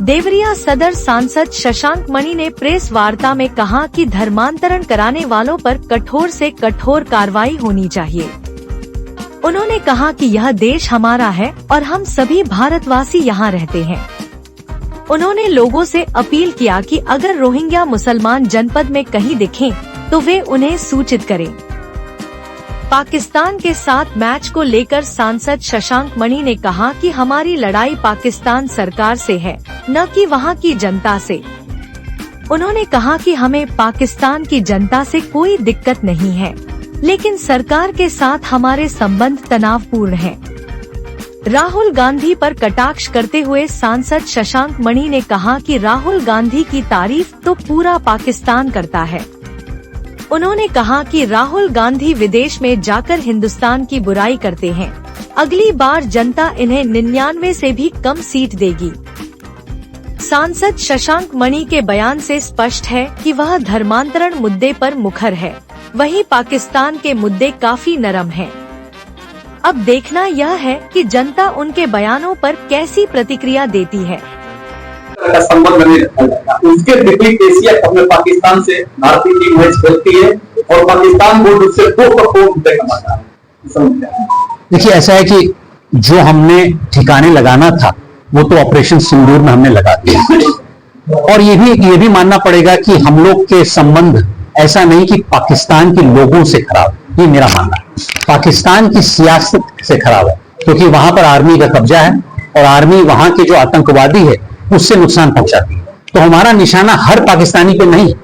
देवरिया सदर सांसद शशांक मणि ने प्रेस वार्ता में कहा कि धर्मांतरण कराने वालों पर कठोर से कठोर कार्रवाई होनी चाहिए। उन्होंने कहा कि यह देश हमारा है और हम सभी भारतवासी यहाँ रहते हैं। उन्होंने लोगों से अपील किया कि अगर रोहिंग्या मुसलमान जनपद में कहीं दिखें तो वे उन्हें सूचित करें। पाकिस्तान के साथ मैच को लेकर सांसद शशांक मणि ने कहा कि हमारी लड़ाई पाकिस्तान सरकार से है, न कि वहां की जनता से। उन्होंने कहा कि हमें पाकिस्तान की जनता से कोई दिक्कत नहीं है, लेकिन सरकार के साथ हमारे संबंध तनावपूर्ण हैं। राहुल गांधी पर कटाक्ष करते हुए सांसद शशांक मणि ने कहा कि राहुल गांधी की तारीफ तो पूरा पाकिस्तान करता है। उन्होंने कहा कि राहुल गांधी विदेश में जाकर हिंदुस्तान की बुराई करते हैं। अगली बार जनता इन्हें 99 से भी कम सीट देगी। सांसद शशांक मणि के बयान से स्पष्ट है कि वह धर्मांतरण मुद्दे पर मुखर है, वहीं पाकिस्तान के मुद्दे काफी नरम हैं। अब देखना यह है कि जनता उनके बयानों पर कैसी प्रतिक्रिया देती है। का संबंध नहीं रखा जाएगा। उसके विपरीत एशिया कप में पाकिस्तान से भारतीय टीम मैच खेलती है और पाकिस्तान बोर्ड उससे 2 करोड़ रुपए कमाता है। देखिए, ऐसा है कि जो हमने ठिकाने लगाना था वो तो ऑपरेशन सिंदूर में हमने लगा दिया, और ये भी मानना पड़ेगा कि हम लोग के संबंध ऐसा नहीं कि पाकिस्तान के लोगों से खराब, ये मेरा मानना है। पाकिस्तान की सियासत से खराब है, क्योंकि वहां पर आर्मी का कब्जा है और आर्मी वहां के जो आतंकवादी है उससे नुकसान पहुंचाती है। तो हमारा निशाना हर पाकिस्तानी पे नहीं,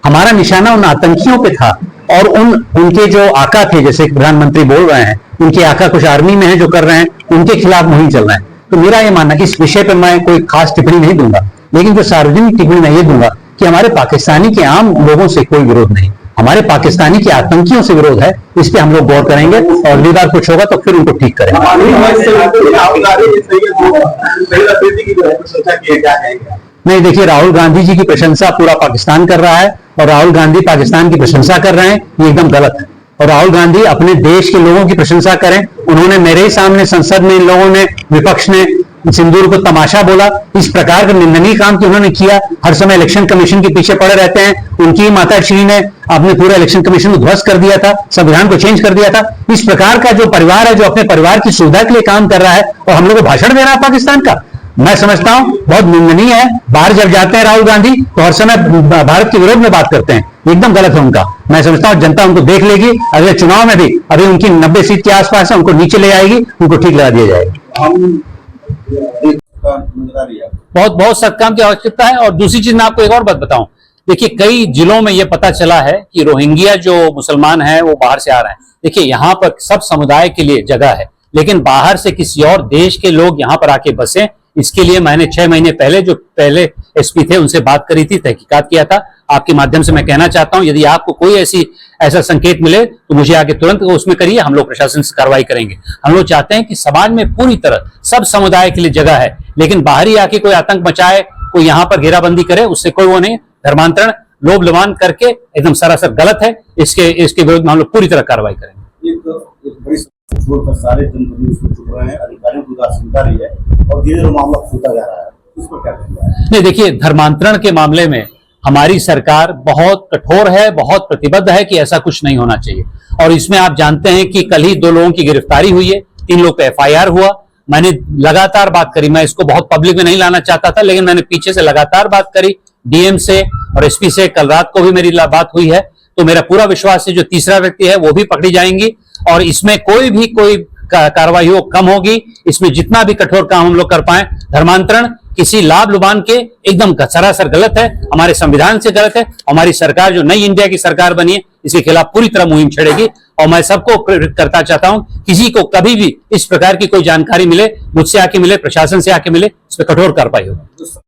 हमारा निशाना उन आतंकियों पे था और उनके जो आका थे, जैसे प्रधानमंत्री बोल रहे हैं, उनके आका कुछ आर्मी में है जो कर रहे हैं, उनके खिलाफ मुहिम चल रहा है। तो मेरा ये मानना है कि इस विषय पे मैं कोई खास टिप्पणी नहीं दूंगा, लेकिन जो सार्वजनिक टिप्पणी मैं ये दूंगा कि हमारे पाकिस्तानी के आम लोगों से कोई विरोध नहीं, हमारे पाकिस्तानी के आतंकियों से विरोध है। इस पे हम लोग गौर करेंगे और अगली बार कुछ होगा तो फिर उनको ठीक करेंगे। नहीं, देखिए, राहुल गांधी जी की प्रशंसा पूरा पाकिस्तान कर रहा है और राहुल गांधी पाकिस्तान की प्रशंसा कर रहे हैं, ये एकदम गलत है। और राहुल गांधी अपने देश के लोगों की प्रशंसा करें। उन्होंने मेरे ही सामने संसद में इन लोगों ने, विपक्ष ने सिंदूर को तमाशा बोला। इस प्रकार का निंदनीय काम कि उन्होंने किया, हर समय इलेक्शन कमीशन के पीछे पड़े रहते हैं। उनकी माता श्री ने अपने पूरा इलेक्शन कमीशन को ध्वस्त कर दिया था, संविधान को चेंज कर दिया था। इस प्रकार का जो परिवार है, जो अपने परिवार की सुविधा के लिए काम कर रहा है और हम लोग को भाषण दे रहा है पाकिस्तान का, मैं समझता हूं बहुत निंदनीय है। बाहर जब जाते हैं राहुल गांधी तो हर समय भारत के विरोध में बात करते हैं, एकदम गलत है उनका। मैं समझता हूं जनता उनको देख लेगी, अगले चुनाव में भी अभी उनकी 90 सीट के आसपास है, उनको नीचे ले आएगी, उनको ठीक लगा दिया जाएगा। बहुत बहुत सख्त काम की आवश्यकता है। और दूसरी चीज मैं आपको एक और बात बताऊं, देखिए, कई जिलों में यह पता चला है कि रोहिंग्या जो मुसलमान हैं वो बाहर से आ रहे हैं। देखिए, यहाँ पर सब समुदाय के लिए जगह है, लेकिन बाहर से किसी और देश के लोग यहाँ पर आके बसे, इसके लिए मैंने 6 महीने पहले जो पहले एसपी थे उनसे बात करी थी, तहकीकात किया था। आपके माध्यम से मैं कहना चाहता हूं, यदि आपको कोई ऐसा संकेत मिले तो मुझे आगे तुरंत उसमें करिए, हम लोग प्रशासन से कार्रवाई करेंगे। हम लोग चाहते हैं कि समाज में पूरी तरह सब समुदाय के लिए जगह है, लेकिन बाहरी आके कोई आतंक मचाए, कोई यहाँ पर घेराबंदी करे, उससे कोई वो नहीं। धर्मांतरण लोभ लुभान करके एकदम सरासर गलत है। इसके विरुद्ध में हम लोग पूरी तरह कार्रवाई करेंगे। सारे जनप्रतिनिधि इसमें जुड़ रहे हैं, अधिकारियों की उदासीनता रही है और धीरे-धीरे मामला खुलता जा रहा है, इसको क्या कहना है? नहीं, देखिए, धर्मांतरण के मामले में हमारी सरकार बहुत कठोर है, बहुत प्रतिबद्ध है कि ऐसा कुछ नहीं होना चाहिए। और इसमें आप जानते हैं कि कल ही 2 लोगों की गिरफ्तारी हुई है, 3 लोग पे FIR हुआ। मैंने लगातार बात करी, मैं इसको बहुत पब्लिक में नहीं लाना चाहता था, लेकिन मैंने पीछे से लगातार बात करी DM से और SP से। कल रात को भी मेरी बात हुई है, तो मेरा पूरा विश्वास है जो तीसरा व्यक्ति है वो भी पकड़ी जाएंगी और इसमें कोई कार्रवाई हो कम होगी। इसमें जितना भी कठोर काम हम लोग कर पाए। धर्मांतरण किसी लाभ लुभान के एकदम सरासर गलत है, हमारे संविधान से गलत है। हमारी सरकार जो नई इंडिया की सरकार बनी है, इसके खिलाफ पूरी तरह मुहिम छेड़ेगी। और मैं सबको प्रेरित करता चाहता हूं, किसी को कभी भी इस प्रकार की कोई जानकारी मिले, मुझसे आके मिले, प्रशासन से आके मिले, इस पर कठोर कार्रवाई होगी।